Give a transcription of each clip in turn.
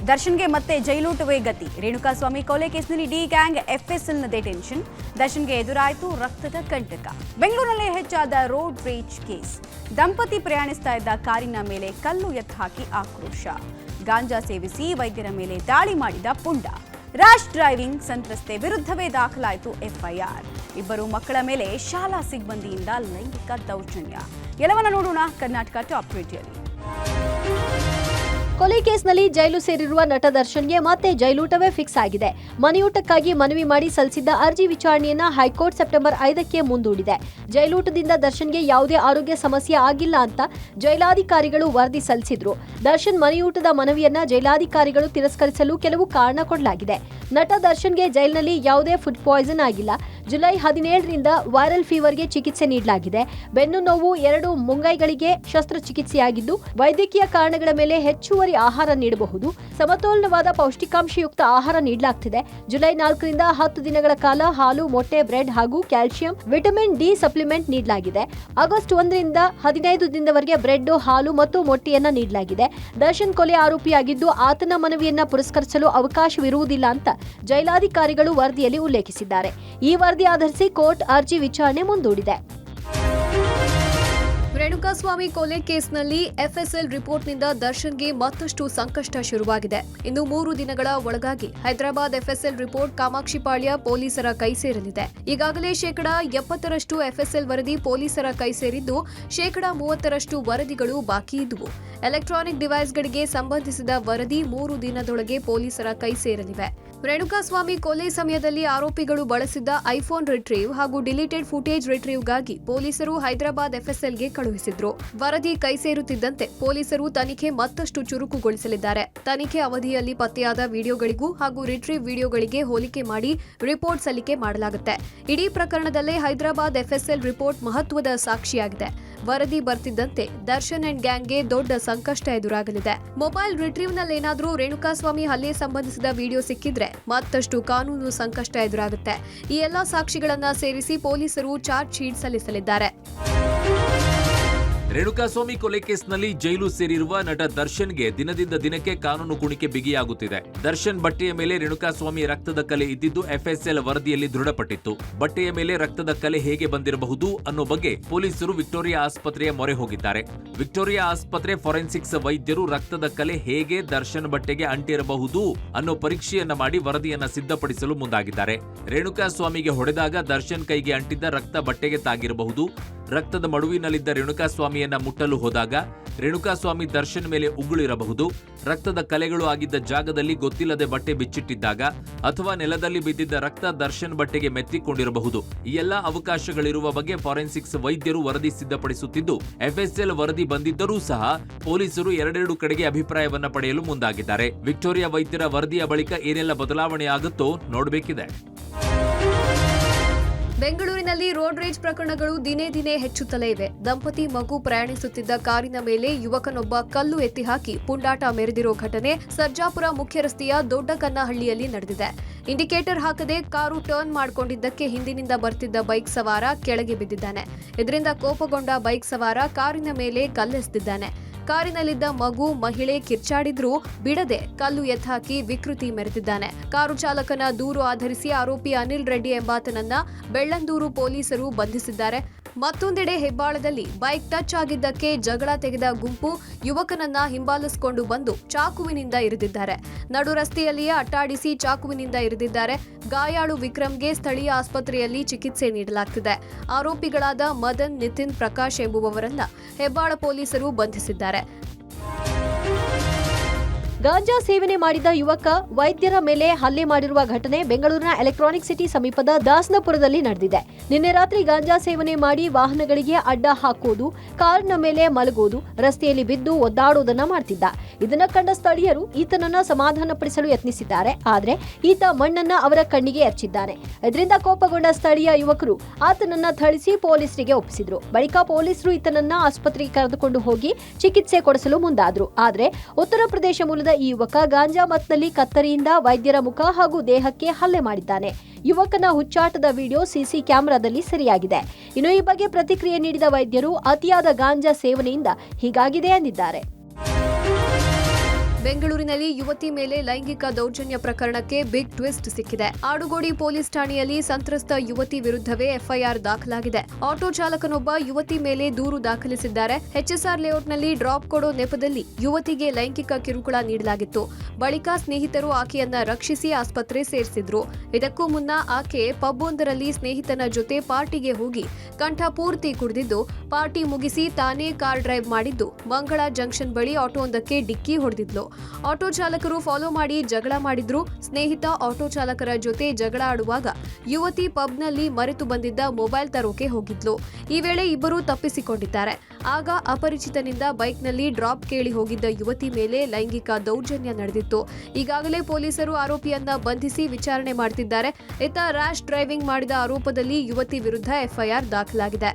ದರ್ಶನ್ಗೆ ಮತ್ತೆ ಜೈಲೂಟವೇ ಗತಿ. ರೇಣುಕಾಸ್ವಾಮಿ ಕೊಲೆ ಕೇಸ್ನಲ್ಲಿ ಡಿ ಗ್ಯಾಂಗ್ ಎಫ್ಎಸ್ಎಲ್ನದೇ ಟೆನ್ಷನ್. ದರ್ಶನ್ಗೆ ಎದುರಾಯಿತು ರಕ್ತದ ಕಂಟಕ. ಬೆಂಗಳೂರಿನಲ್ಲಿ ಹೆಚ್ಚಾದ ರೋಡ್ ರೇಜ್ ಕೇಸ್. ದಂಪತಿ ಪ್ರಯಾಣಿಸ್ತಾ ಇದ್ದ ಕಾರಿನ ಮೇಲೆ ಕಲ್ಲು ಎತ್ತು ಹಾಕಿ ಆಕ್ರೋಶ. ಗಾಂಜಾ ಸೇವಿಸಿ ವೈದ್ಯರ ಮೇಲೆ ದಾಳಿ ಮಾಡಿದ ಪುಂಡ. ರ್ಯಾಶ್ ಡ್ರೈವಿಂಗ್ ಸಂತ್ರಸ್ತೆ ವಿರುದ್ಧವೇ ದಾಖಲಾಯಿತು ಎಫ್ಐಆರ್. ಇಬ್ಬರು ಮಕ್ಕಳ ಮೇಲೆ ಶಾಲಾ ಸಿಬ್ಬಂದಿಯಿಂದ ಲೈಂಗಿಕ ದೌರ್ಜನ್ಯ. ಎಲ್ಲವನ್ನ ನೋಡೋಣ ಕರ್ನಾಟಕ ಟಾಪ್ 20ಯಲ್ಲಿ. ಕೊಲೆ ಕೇಸ್ನಲ್ಲಿ ಜೈಲು ಸೇರಿರುವ ನಟ ದರ್ಶನ್ಗೆ ಮತ್ತೆ ಜೈಲೂಟವೇ ಫಿಕ್ಸ್ ಆಗಿದೆ. ಮನೆಯೂಟಕ್ಕಾಗಿ ಮನವಿ ಮಾಡಿ ಸಲ್ಲಿಸಿದ್ದ ಅರ್ಜಿ ವಿಚಾರಣೆಯನ್ನ ಹೈಕೋರ್ಟ್ ಸೆಪ್ಟೆಂಬರ್ 5ಕ್ಕೆ ಮುಂದೂಡಿದೆ. ಜೈಲೂಟದಿಂದ ದರ್ಶನ್ಗೆ ಯಾವುದೇ ಆರೋಗ್ಯ ಸಮಸ್ಯೆ ಆಗಿಲ್ಲ ಅಂತ ಜೈಲಾಧಿಕಾರಿಗಳು ವರದಿ ಸಲ್ಲಿಸಿದ್ರು. ದರ್ಶನ್ ಮನೆಯೂಟದ ಮನವಿಯನ್ನ ಜೈಲಾಧಿಕಾರಿಗಳು ತಿರಸ್ಕರಿಸಲು ಕೆಲವು ಕಾರಣ ಕೊಡಲಾಗಿದೆ. ನಟ ದರ್ಶನ್ಗೆ ಜೈಲಿನಲ್ಲಿ ಯಾವುದೇ ಫುಡ್ ಪಾಯ್ಸನ್ ಆಗಿಲ್ಲ. ಜುಲೈ 17ರಿಂದ ವೈರಲ್ ಫೀವರ್ಗೆ ಚಿಕಿತ್ಸೆ ನೀಡಲಾಗಿದೆ. ಬೆನ್ನು ನೋವು, 2 ಮುಂಗೈಗಳಿಗೆ ಶಸ್ತ್ರಚಿಕಿತ್ಸೆಯಾಗಿದ್ದು ವೈದ್ಯಕೀಯ ಕಾರಣಗಳ ಮೇಲೆ ಹೆಚ್ಚುವರಿ ಆಹಾರ ನೀಡಬಹುದು. ಸಮತೋಲನವಾದ ಪೌಷ್ಟಿಕಾಂಶಯುಕ್ತ ಆಹಾರ ನೀಡಲಾಗ್ತಿದೆ. ಜುಲೈ 4ರಿಂದ 10 ದಿನಗಳ ಕಾಲ ಹಾಲು, ಮೊಟ್ಟೆ, ಬ್ರೆಡ್ ಹಾಗೂ ಕ್ಯಾಲ್ಸಿಯಂ, ವಿಟಮಿನ್ ಡಿ ಸಪ್ಲಿಮೆಂಟ್ ನೀಡಲಾಗಿದೆ. ಆಗಸ್ಟ್ 1ರಿಂದ 15 ದಿನದವರೆಗೆ ಬ್ರೆಡ್, ಹಾಲು ಮತ್ತು ಮೊಟ್ಟೆಯನ್ನ ನೀಡಲಾಗಿದೆ. ದರ್ಶನ್ ಕೊಲೆ ಆರೋಪಿಯಾಗಿದ್ದು ಆತನ ಮನವಿಯನ್ನ ಪುರಸ್ಕರಿಸಲು ಅವಕಾಶವಿರುವುದಿಲ್ಲ ಅಂತ ಜೈಲಾಧಿಕಾರಿಗಳು ವರದಿಯಲ್ಲಿ ಉಲ್ಲೇಖಿಸಿದ್ದಾರೆ. ಈ ವರದಿ ಆಧರಿಸಿ ಕೋರ್ಟ್ ಅರ್ಜಿ ವಿಚಾರಣೆ ಮುಂದೂಡಿದೆ. ರೇಣುಕಾಸ್ವಾಮಿ ಕೊಲೆ ಕೇಸ್ನಲ್ಲಿ ಎಫ್ಎಸ್ಎಲ್ ರಿಪೋರ್ಟ್ನಿಂದ ದರ್ಶನ್ಗೆ ಮತ್ತಷ್ಟು ಸಂಕಷ್ಟ ಶುರುವಾಗಿದೆ. ಇನ್ನು 3 ದಿನಗಳ ಒಳಗಾಗಿ ಹೈದರಾಬಾದ್ ಎಫ್ಎಸ್ಎಲ್ ರಿಪೋರ್ಟ್ ಕಾಮಾಕ್ಷಿಪಾಳ್ಯ ಪೊಲೀಸರ ಕೈ ಸೇರಲಿದೆ. ಈಗಾಗಲೇ 70% ಎಫ್ಎಸ್ಎಲ್ ವರದಿ ಪೊಲೀಸರ ಕೈ ಸೇರಿದ್ದು 30% ವರದಿಗಳು ಬಾಕಿ ಇದ್ದುವು. ಎಲೆಕ್ಟ್ರಾನಿಕ್ ಡಿವೈಸ್ಗಳಿಗೆ ಸಂಬಂಧಿಸಿದ ವರದಿ 3 ದಿನದೊಳಗೆ ಪೊಲೀಸರ ಕೈ ಸೇರಲಿವೆ. ರೇಣುಕಾಸ್ವಾಮಿ ಕೊಲೆ ಸಮಯದಲ್ಲಿ ಆರೋಪಿಗಳು ಬಳಸಿದ್ದ ಐಫೋನ್ ರಿಟ್ರೀವ್ ಹಾಗೂ ಡಿಲೀಟೆಡ್ ಫುಟೇಜ್ ರಿಟ್ರೀವ್ಗಾಗಿ ಪೊಲೀಸರು ಹೈದರಾಬಾದ್ ಎಫ್ಎಸ್ಎಲ್ಗೆ ಕಳುಹಿಸಿದ್ರು. ವರದಿ ಕೈ ಸೇರುತ್ತಿದ್ದಂತೆ ಪೊಲೀಸರು ತನಿಖೆ ಮತ್ತಷ್ಟು ಚುರುಕುಗೊಳಿಸಲಿದ್ದಾರೆ. ತನಿಖೆ ಅವಧಿಯಲ್ಲಿ ಪತ್ತೆಯಾದ ವಿಡಿಯೋಗಳಿಗೂ ಹಾಗೂ ರಿಟ್ರೀವ್ ವಿಡಿಯೋಗಳಿಗೆ ಹೋಲಿಕೆ ಮಾಡಿ ರಿಪೋರ್ಟ್ ಸಲ್ಲಿಕೆ ಮಾಡಲಾಗುತ್ತೆ. ಇಡೀ ಪ್ರಕರಣದಲ್ಲೇ ಹೈದರಾಬಾದ್ ಎಫ್ಎಸ್ಎಲ್ ರಿಪೋರ್ಟ್ ಮಹತ್ವದ ಸಾಕ್ಷಿಯಾಗಿದೆ. ವರದಿ ಬರ್ತಿದ್ದಂತೆ ದರ್ಶನ್ ಅಂಡ್ ಗ್ಯಾಂಗ್ಗೆ ದೊಡ್ಡ ಸಂಕಷ್ಟ ಎದುರಾಗಲಿದೆ. ಮೊಬೈಲ್ ರಿಟ್ರೀವ್ನಲ್ಲೇನಾದ್ರೂ ರೇಣುಕಾಸ್ವಾಮಿ ಹಲ್ಲೆ ಸಂಬಂಧಿಸಿದ ವಿಡಿಯೋ ಸಿಕ್ಕಿದ್ರೆ ಮತ್ತಷ್ಟು ಕಾನೂನು ಸಂಕಷ್ಟ ಎದುರಾಗುತ್ತೆ. ಈ ಎಲ್ಲಾ ಸಾಕ್ಷಿಗಳನ್ನ ಸೇರಿಸಿ ಪೊಲೀಸರು ಚಾರ್ಜ್ ಶೀಟ್ ಸಲ್ಲಿಸಲಿದ್ದಾರೆ. ರೇಣುಕಾಸ್ವಾಮಿ ಕೊಲೆ ಕೇಸ್ನಲ್ಲಿ ಜೈಲು ಸೇರಿರುವ ನಟ ದರ್ಶನ್ಗೆ ದಿನದಿಂದ ದಿನಕ್ಕೆ ಕಾನೂನು ಕುಣಿಕೆ ಬಿಗಿಯಾಗುತ್ತಿದೆ. ದರ್ಶನ್ ಬಟ್ಟೆಯ ಮೇಲೆ ರೇಣುಕಾಸ್ವಾಮಿ ರಕ್ತದ ಕಲೆ ಇದ್ದಿದ್ದು ಎಫ್ಎಸ್ಎಲ್ ವರದಿಯಲ್ಲಿ ದೃಢಪಟ್ಟಿತ್ತು. ಬಟ್ಟೆಯ ಮೇಲೆ ರಕ್ತದ ಕಲೆ ಹೇಗೆ ಬಂದಿರಬಹುದು ಅನ್ನೋ ಬಗ್ಗೆ ಪೊಲೀಸರು ವಿಕ್ಟೋರಿಯಾ ಆಸ್ಪತ್ರೆಯ ಮೊರೆ ಹೋಗಿದ್ದಾರೆ. ವಿಕ್ಟೋರಿಯಾ ಆಸ್ಪತ್ರೆ ಫಾರೆನ್ಸಿಕ್ಸ್ ವೈದ್ಯರು ರಕ್ತದ ಕಲೆ ಹೇಗೆ ದರ್ಶನ್ ಬಟ್ಟೆಗೆ ಅಂಟಿರಬಹುದು ಅನ್ನೋ ಪರೀಕ್ಷೆಯನ್ನ ಮಾಡಿ ವರದಿಯನ್ನ ಸಿದ್ಧಪಡಿಸಲು ಮುಂದಾಗಿದ್ದಾರೆ. ರೇಣುಕಾಸ್ವಾಮಿಗೆ ಹೊಡೆದಾಗ ದರ್ಶನ್ ಕೈಗೆ ಅಂಟಿದ್ದ ರಕ್ತ ಬಟ್ಟೆಗೆ ತಾಗಿರಬಹುದು. ರಕ್ತದ ಮಡುವಿನಲ್ಲಿದ್ದ ರೇಣುಕಾಸ್ವಾಮಿಯನ್ನ ಮುಟ್ಟಲು ಹೋದಾಗ ರೇಣುಕಾಸ್ವಾಮಿ ದರ್ಶನ್ ಮೇಲೆ ಉಗುಳಿರಬಹುದು. ರಕ್ತದ ಕಲೆಗಳು ಆಗಿದ್ದ ಜಾಗದಲ್ಲಿ ಗೊತ್ತಿಲ್ಲದೆ ಬಟ್ಟೆ ಬಿಚ್ಚಿಟ್ಟಿದ್ದಾಗ ಅಥವಾ ನೆಲದಲ್ಲಿ ಬಿದ್ದಿದ್ದ ರಕ್ತ ದರ್ಶನ್ ಬಟ್ಟೆಗೆ ಮೆತ್ತಿಕೊಂಡಿರಬಹುದು. ಈ ಎಲ್ಲಾ ಅವಕಾಶಗಳಿರುವ ಬಗ್ಗೆ ಫಾರೆನ್ಸಿಕ್ಸ್ ವೈದ್ಯರು ವರದಿ ಸಿದ್ಧಪಡಿಸುತ್ತಿದ್ದು ಎಫ್ಎಸ್ಎಲ್ ವರದಿ ಬಂದಿದ್ದರೂ ಸಹ ಪೊಲೀಸರು 2 ಕಡೆಗೆ ಅಭಿಪ್ರಾಯವನ್ನ ಪಡೆಯಲು ಮುಂದಾಗಿದ್ದಾರೆ. ವಿಕ್ಟೋರಿಯಾ ವೈದ್ಯರ ವರದಿಯ ಬಳಿಕ ಏನೆಲ್ಲ ಬದಲಾವಣೆ ಆಗುತ್ತೋ ನೋಡಬೇಕಿದೆ. ಬೆಂಗಳೂರಿನಲ್ಲಿ ರೋಡ್ ರೇಜ್ ಪ್ರಕರಣಗಳು ದಿನೇ ದಿನೇ ಹೆಚ್ಚುತ್ತಲೇ ಇವೆ. ದಂಪತಿ ಮಗು ಪ್ರಯಾಣಿಸುತ್ತಿದ್ದ ಕಾರಿನ ಮೇಲೆ ಯುವಕನೊಬ್ಬ ಕಲ್ಲು ಎತ್ತಿ ಹಾಕಿ ಪುಂಡಾಟ ಮೆರೆದಿರೋ ಘಟನೆ ಸರ್ಜಾಪುರ ಮುಖ್ಯ ರಸ್ತೆಯ ದೊಡ್ಡಕನ್ನಹಳ್ಳಿಯಲ್ಲಿ ನಡೆದಿದೆ. ಇಂಡಿಕೇಟರ್ ಹಾಕದೆ ಕಾರು ಟರ್ನ್ ಮಾಡಿಕೊಂಡಿದ್ದಕ್ಕೆ ಹಿಂದಿನಿಂದ ಬರ್ತಿದ್ದ ಬೈಕ್ ಸವಾರ ಕೆಳಗೆ ಬಿದ್ದಿದ್ದಾನೆ. ಇದರಿಂದ ಕೋಪಗೊಂಡ ಬೈಕ್ ಸವಾರ ಕಾರಿನ ಮೇಲೆ ಕಲ್ಲೆಸೆದಿದ್ದಾನೆ. ಕಾರಿನಲ್ಲಿದ್ದ ಮಗು, ಮಹಿಳೆ ಕಿರ್ಚಾಡಿದ್ರೂ ಬಿಡದೆ ಕಲ್ಲು ಎತ್ತಾಕಿ ವಿಕೃತಿ ಮೆರೆದಿದ್ದಾನೆ. ಕಾರು ಚಾಲಕನ ದೂರು ಆಧರಿಸಿ ಆರೋಪಿ ಅನಿಲ್ ರೆಡ್ಡಿ ಎಂಬಾತನನ್ನ ಬೆಳ್ಳಂದೂರು ಪೊಲೀಸರು ಬಂಧಿಸಿದ್ದಾರೆ. ಮತ್ತೊಂದೆಡೆ ಹೆಬ್ಬಾಳದಲ್ಲಿ ಬೈಕ್ ಟಚ್ ಆಗಿದ್ದಕ್ಕೆ ಜಗಳ ತೆಗೆದ ಗುಂಪು ಯುವಕನನ್ನ ಹಿಂಬಾಲಿಸಿಕೊಂಡು ಬಂದು ಚಾಕುವಿನಿಂದ ಇರಿದಿದ್ದಾರೆ. ನಡು ರಸ್ತೆಯಲ್ಲಿಯೇ ಅಟ್ಟಾಡಿಸಿ ಚಾಕುವಿನಿಂದ ಇರಿದಿದ್ದಾರೆ. ಗಾಯಾಳು ವಿಕ್ರಮ್ಗೆ ಸ್ಥಳೀಯ ಆಸ್ಪತ್ರೆಯಲ್ಲಿ ಚಿಕಿತ್ಸೆ ನೀಡಲಾಗ್ತಿದೆ. ಆರೋಪಿಗಳಾದ ಮದನ್, ನಿತಿನ್, ಪ್ರಕಾಶ್ ಎಂಬುವವರನ್ನ ಹೆಬ್ಬಾಳ ಪೊಲೀಸರು ಬಂಧಿಸಿದ್ದಾರೆ. ಗಾಂಜಾ ಸೇವನೆ ಮಾಡಿದ ಯುವಕ ವೈದ್ಯರ ಮೇಲೆ ಹಲ್ಲೆ ಮಾಡಿರುವ ಘಟನೆ ಬೆಂಗಳೂರಿನ ಎಲೆಕ್ಟ್ರಾನಿಕ್ ಸಿಟಿ ಸಮೀಪದ ದಾಸನಪುರದಲ್ಲಿ ನಡೆದಿದೆ. ನಿನ್ನೆ ರಾತ್ರಿ ಗಾಂಜಾ ಸೇವನೆ ಮಾಡಿ ವಾಹನಗಳಿಗೆ ಅಡ್ಡ ಹಾಕೋದು, ಕಾರಿನ ಮೇಲೆ ಮಲಗೋದು, ರಸ್ತೆಯಲ್ಲಿ ಬಿದ್ದು ಒದ್ದಾಡೋದನ್ನ ಮಾಡ್ತಿದ್ದ. ಇದನ್ನ ಕಂಡ ಸ್ಥಳೀಯರು ಈತನನ್ನ ಸಮಾಧಾನಪಡಿಸಲು ಯತ್ನಿಸಿದ್ದಾರೆ. ಆದ್ರೆ ಈತ ಮಣ್ಣನ್ನ ಅವರ ಕಣ್ಣಿಗೆ ಎರಚಿದ್ದಾನೆ. ಇದರಿಂದ ಕೋಪಗೊಂಡ ಸ್ಥಳೀಯ ಯುವಕರು ಆತನನ್ನ ಥಳಿಸಿ ಪೊಲೀಸರಿಗೆ ಒಪ್ಪಿಸಿದ್ರು. ಬಳಿಕ ಪೊಲೀಸರು ಈತನನ್ನ ಆಸ್ಪತ್ರೆಗೆ ಕರೆದುಕೊಂಡು ಹೋಗಿ ಚಿಕಿತ್ಸೆ ಕೊಡಿಸಲು ಮುಂದಾದ್ರು. ಆದ್ರೆ ಉತ್ತರ ಪ್ರದೇಶ ಮೂಲದ ಈ ಯುವಕ ಗಾಂಜಾ ಮತ್ನಲ್ಲಿ ಕತ್ತರಿಯಿಂದ ವೈದ್ಯರ ಮುಖ ಹಾಗೂ ದೇಹಕ್ಕೆ ಹಲ್ಲೆ ಮಾಡಿದ್ದಾನೆ. ಯುವಕನ ಹುಚ್ಚಾಟದ ವಿಡಿಯೋ ಸಿಸಿ ಕ್ಯಾಮೆರಾದಲ್ಲಿ ಸೆರೆಯಾಗಿದೆ. ಇನ್ನು ಈ ಬಗ್ಗೆ ಪ್ರತಿಕ್ರಿಯೆ ನೀಡಿದ ವೈದ್ಯರು ಅತಿಯಾದ ಗಾಂಜಾ ಸೇವನೆಯಿಂದ ಹೀಗಾಗಿದೆ ಎಂದಿದ್ದಾರೆ. ಬೆಂಗಳೂರಿನಲ್ಲಿ ಯುವತಿ ಮೇಲೆ ಲೈಂಗಿಕ ದೌರ್ಜನ್ಯ ಪ್ರಕರಣಕ್ಕೆ ಬಿಗ್ ಟ್ವಿಸ್ಟ್ ಸಿಕ್ಕಿದೆ. ಆಡುಗೋಡಿ ಪೊಲೀಸ್ ಠಾಣೆಯಲ್ಲಿ ಸಂತ್ರಸ್ತ ಯುವತಿ ವಿರುದ್ಧವೇ ಎಫ್ಐಆರ್ ದಾಖಲಾಗಿದೆ. ಆಟೋ ಚಾಲಕನೊಬ್ಬ ಯುವತಿ ಮೇಲೆ ದೂರು ದಾಖಲಿಸಿದ್ದಾರೆ. ಎಚ್ಎಸ್ಆರ್ ಲೇಔಟ್ನಲ್ಲಿ ಡ್ರಾಪ್ ಕೊಡೋ ನೆಪದಲ್ಲಿ ಯುವತಿಗೆ ಲೈಂಗಿಕ ಕಿರುಕುಳ ನೀಡಲಾಗಿತ್ತು. ಬಳಿಕ ಸ್ನೇಹಿತರು ಆಕೆಯನ್ನ ರಕ್ಷಿಸಿ ಆಸ್ಪತ್ರೆ ಸೇರಿಸಿದ್ರು. ಇದಕ್ಕೂ ಮುನ್ನ ಆಕೆ ಪಬ್ ಒಂದರಲ್ಲಿ ಸ್ನೇಹಿತನ ಜೊತೆ ಪಾರ್ಟಿಗೆ ಹೋಗಿ ಕಂಠ ಪೂರ್ತಿ ಕುಡಿದಿದ್ದು, ಪಾರ್ಟಿ ಮುಗಿಸಿ ತಾನೇ ಕಾರ್ ಡ್ರೈವ್ ಮಾಡಿದ್ದು ಮಂಗಳ ಜಂಕ್ಷನ್ ಬಳಿ ಆಟೋವೊಂದಕ್ಕೆ ಡಿಕ್ಕಿ ಹೊಡೆದಿದ್ಲು. ಆಟೋ ಚಾಲಕರು ಫಾಲೋ ಮಾಡಿ ಜಗಳ ಮಾಡಿದ್ರು. ಸ್ನೇಹಿತ ಆಟೋ ಚಾಲಕರ ಜೊತೆ ಜಗಳ ಆಡುವಾಗ ಯುವತಿ ಪಬ್ನಲ್ಲಿ ಮರೆತು ಬಂದಿದ್ದ ಮೊಬೈಲ್ ತರೋಕೆ ಹೋಗಿದ್ಲು. ಈ ವೇಳೆ ಇಬ್ಬರು ತಪ್ಪಿಸಿಕೊಂಡಿದ್ದಾರೆ. ಆಗ ಅಪರಿಚಿತನಿಂದ ಬೈಕ್ನಲ್ಲಿ ಡ್ರಾಪ್ ಕೇಳಿ ಹೋಗಿದ್ದ ಯುವತಿ ಮೇಲೆ ಲೈಂಗಿಕ ದೌರ್ಜನ್ಯ ನಡೆದಿತ್ತು. ಈಗಾಗಲೇ ಪೊಲೀಸರು ಆರೋಪಿಯನ್ನ ಬಂಧಿಸಿ ವಿಚಾರಣೆ ಮಾಡುತ್ತಿದ್ದಾರೆ. ಇತ್ತ ರ್ಯಾಶ್ ಡ್ರೈವಿಂಗ್ ಮಾಡಿದ ಆರೋಪದಲ್ಲಿ ಯುವತಿ ವಿರುದ್ಧ ಎಫ್ಐಆರ್ ದಾಖಲಾಗಿದೆ.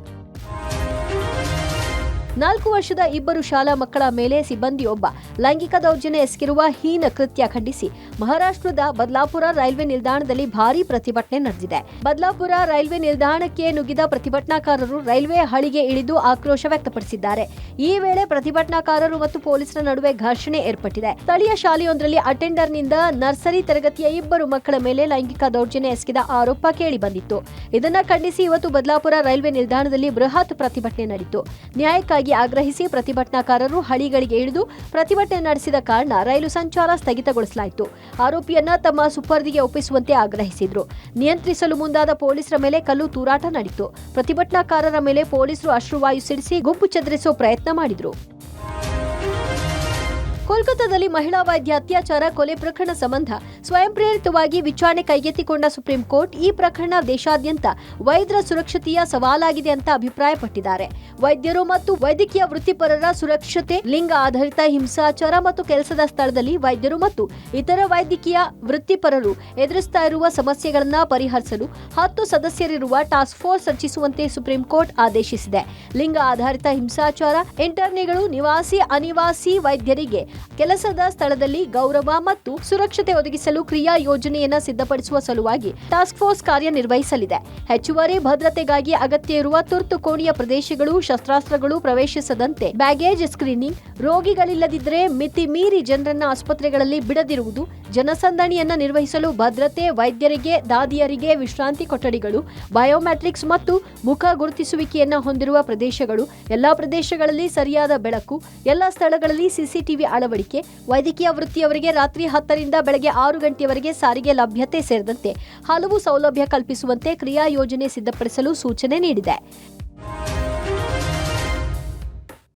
4 ವರ್ಷದ ಇಬ್ಬರು ಶಾಲಾ ಮಕ್ಕಳ ಮೇಲೆ ಸಿಬ್ಬಂದಿಯೊಬ್ಬ ಲೈಂಗಿಕ ದೌರ್ಜನ್ಯ ಎಸಗಿರುವ ಹೀನ ಕೃತ್ಯ ಖಂಡಿಸಿ ಮಹಾರಾಷ್ಟ್ರದ ಬದಲಾಪುರ ರೈಲ್ವೆ ನಿಲ್ದಾಣದಲ್ಲಿ ಭಾರೀ ಪ್ರತಿಭಟನೆ ನಡೆದಿದೆ. ಬದಲಾಪುರ ರೈಲ್ವೆ ನಿಲ್ದಾಣಕ್ಕೆ ನುಗ್ಗಿದ ಪ್ರತಿಭಟನಾಕಾರರು ರೈಲ್ವೆ ಹಳಿಗೆ ಇಳಿದು ಆಕ್ರೋಶ ವ್ಯಕ್ತಪಡಿಸಿದ್ದಾರೆ. ಈ ವೇಳೆ ಪ್ರತಿಭಟನಾಕಾರರು ಮತ್ತು ಪೊಲೀಸರ ನಡುವೆ ಘರ್ಷಣೆ ಏರ್ಪಟ್ಟಿದೆ. ಸ್ಥಳೀಯ ಶಾಲೆಯೊಂದರಲ್ಲಿ ಅಟೆಂಡರ್ನಿಂದ ನರ್ಸರಿ ತರಗತಿಯ ಇಬ್ಬರು ಮಕ್ಕಳ ಮೇಲೆ ಲೈಂಗಿಕ ದೌರ್ಜನ್ಯ ಎಸಗಿದ ಆರೋಪ ಕೇಳಿಬಂದಿತ್ತು. ಇದನ್ನ ಖಂಡಿಸಿ ಇವತ್ತು ಬದಲಾಪುರ ರೈಲ್ವೆ ನಿಲ್ದಾಣದಲ್ಲಿ ಬೃಹತ್ ಪ್ರತಿಭಟನೆ ನಡೆಯಿತು. ನ್ಯಾಯಕ್ಕಾಗಿ ಆಗ್ರಹಿಸಿ ಪ್ರತಿಭಟನಾಕಾರರು ಹಳಿಗಳಿಗೆ ಇಳಿದು ಪ್ರತಿಭಟನೆ ನಡೆಸಿದ ಕಾರಣ ರೈಲು ಸಂಚಾರ ಸ್ಥಗಿತಗೊಳಿಸಲಾಯಿತು. ಆರೋಪಿಯನ್ನ ತಮ್ಮ ಸುಪರ್ದಿಗೆ ಒಪ್ಪಿಸುವಂತೆ ಆಗ್ರಹಿಸಿದ್ರು. ನಿಯಂತ್ರಿಸಲು ಮುಂದಾದ ಪೊಲೀಸರ ಮೇಲೆ ಕಲ್ಲು ತೂರಾಟ ನಡೆಯಿತು. ಪ್ರತಿಭಟನಾಕಾರರ ಮೇಲೆ ಪೊಲೀಸರು ಅಶ್ರುವಾಯು ಸಿಡಿಸಿ ಗುಂಪು ಚದುರಿಸುವ ಪ್ರಯತ್ನ ಮಾಡಿದ್ರು. ಕೋಲ್ಕತ್ತಾದಲ್ಲಿ ಮಹಿಳಾ ವೈದ್ಯ ಅತ್ಯಾಚಾರ ಕೊಲೆ ಪ್ರಕರಣ ಸಂಬಂಧ ಸ್ವಯಂ ಪ್ರೇರಿತವಾಗಿ ವಿಚಾರಣೆ ಕೈಗೆತ್ತಿಕೊಂಡ ಸುಪ್ರೀಂ ಕೋರ್ಟ್ ಈ ಪ್ರಕರಣ ದೇಶಾದ್ಯಂತ ವೈದ್ಯರ ಸುರಕ್ಷತೆಯ ಸವಾಲಾಗಿದೆ ಅಂತ ಅಭಿಪ್ರಾಯಪಟ್ಟಿದ್ದಾರೆ. ವೈದ್ಯರು ಮತ್ತು ವೈದ್ಯಕೀಯ ವೃತ್ತಿಪರರ ಸುರಕ್ಷತೆ, ಲಿಂಗ ಆಧಾರಿತ ಹಿಂಸಾಚಾರ ಮತ್ತು ಕೆಲಸದ ಸ್ಥಳದಲ್ಲಿ ವೈದ್ಯರು ಮತ್ತು ಇತರ ವೈದ್ಯಕೀಯ ವೃತ್ತಿಪರರು ಎದುರಿಸ್ತಾ ಇರುವ ಸಮಸ್ಯೆಗಳನ್ನು ಪರಿಹರಿಸಲು 10 ಸದಸ್ಯರಿರುವ ಟಾಸ್ಕ್ ಫೋರ್ಸ್ ರಚಿಸುವಂತೆ ಸುಪ್ರೀಂ ಕೋರ್ಟ್ ಆದೇಶಿಸಿದೆ. ಲಿಂಗ ಆಧಾರಿತ ಹಿಂಸಾಚಾರ, ಇಂಟರ್ನಿಗಳು, ನಿವಾಸಿ ಅನಿವಾಸಿ ವೈದ್ಯರಿಗೆ ಕೆಲಸದ ಸ್ಥಳದಲ್ಲಿ ಗೌರವ ಮತ್ತು ಸುರಕ್ಷತೆ ಒದಗಿಸಲು ಕ್ರಿಯಾ ಯೋಜನೆಯನ್ನು ಸಿದ್ಧಪಡಿಸುವ ಸಲುವಾಗಿ ಟಾಸ್ಕ್ ಫೋರ್ಸ್ ಕಾರ್ಯನಿರ್ವಹಿಸಲಿದೆ. ಹೆಚ್ಚುವರಿ ಭದ್ರತೆಗಾಗಿ ಅಗತ್ಯ ಇರುವ ತುರ್ತು ಕೋಣೆಯ ಪ್ರದೇಶಗಳು, ಶಸ್ತ್ರಾಸ್ತ್ರಗಳು ಪ್ರವೇಶಿಸದಂತೆ ಬ್ಯಾಗೇಜ್ ಸ್ಕ್ರೀನಿಂಗ್, ರೋಗಿಗಳಿಲ್ಲದಿದ್ದರೆ ಮಿತಿ ಮೀರಿ ಜನರನ್ನ ಆಸ್ಪತ್ರೆಗಳಲ್ಲಿ ಬಿಡದಿರುವುದು, ಜನಸಂದಣಿಯನ್ನ ನಿರ್ವಹಿಸಲು ಭದ್ರತೆ, ವೈದ್ಯರಿಗೆ, ದಾದಿಯರಿಗೆ ವಿಶ್ರಾಂತಿ ಕೊಠಡಿಗಳು, ಬಯೋಮೆಟ್ರಿಕ್ಸ್ ಮತ್ತು ಮುಖ ಗುರುತಿಸುವಿಕೆಯನ್ನ ಹೊಂದಿರುವ ಪ್ರದೇಶಗಳು, ಎಲ್ಲಾ ಪ್ರದೇಶಗಳಲ್ಲಿ ಸರಿಯಾದ ಬೆಳಕು, ಎಲ್ಲಾ ಸ್ಥಳಗಳಲ್ಲಿ ಸಿಸಿಟಿವಿ ಅಳವಡಿಕೆ, ವೈದ್ಯಕೀಯ ವೃತ್ತಿಯವರಿಗೆ ರಾತ್ರಿ 10 ರಿಂದ ಬೆಳಗ್ಗೆ 6 ಗಂಟೆಯವರೆಗೆ ಸಾರಿಗೆ ಲಭ್ಯತೆ ಸೇರಿದಂತೆ ಹಲವು ಸೌಲಭ್ಯ ಕಲ್ಪಿಸುವಂತೆ ಕ್ರಿಯಾ ಯೋಜನೆ ಸಿದ್ಧಪಡಿಸಲು ಸೂಚನೆ ನೀಡಿದೆ.